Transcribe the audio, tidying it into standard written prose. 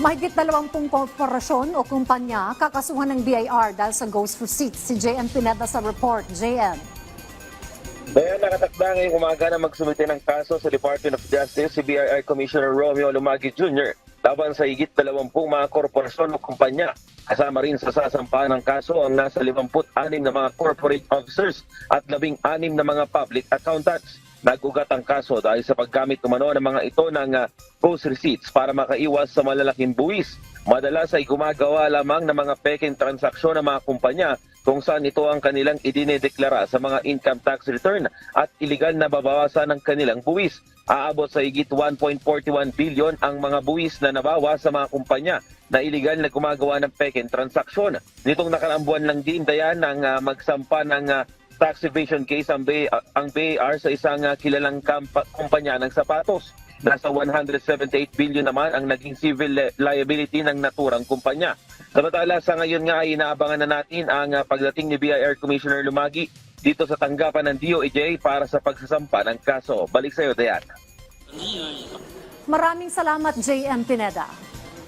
Mahigit 20 korporasyon o kumpanya kakasuhan ng BIR dahil sa ghost receipts. Si JM Pineda sa report. JM. Kaya nakatakda ngayong umaga na magsumite ng kaso sa Department of Justice si BIR Commissioner Romeo Lumagi Jr. laban sa higit 20 mga korporasyon o kumpanya. Kasama rin sa sasampahan ng kaso ang nasa 56 na mga corporate officers at 16 na mga public accountants. Nagugat ang kaso dahil sa paggamit umano ng mga ito ng ghost receipts para makaiwas sa malalaking buwis. Madalas ay gumagawa lamang ng mga peking transaksyon ng mga kumpanya kung saan ito ang kanilang idinedeklara sa mga income tax return at iligal na babawasan ng kanilang buwis. Aabot sa higit 1.41 billion ang mga buwis na nabawa sa mga kumpanya na iligal na gumagawa ng peking transaksyon. Nitong nakaraang buwan lang din dayan ng magsampa ng tax evasion case ang BIR sa isang kilalang kumpanya ng sapatos. Nasa 178 billion naman ang naging civil liability ng naturang kumpanya. Samantala sa ngayon nga ay inaabangan na natin ang pagdating ni BIR Commissioner Lumagi dito sa tanggapan ng DOJ para sa pagsasampa ng kaso. Balik sa iyo, Dayan. Maraming salamat, JM Pineda.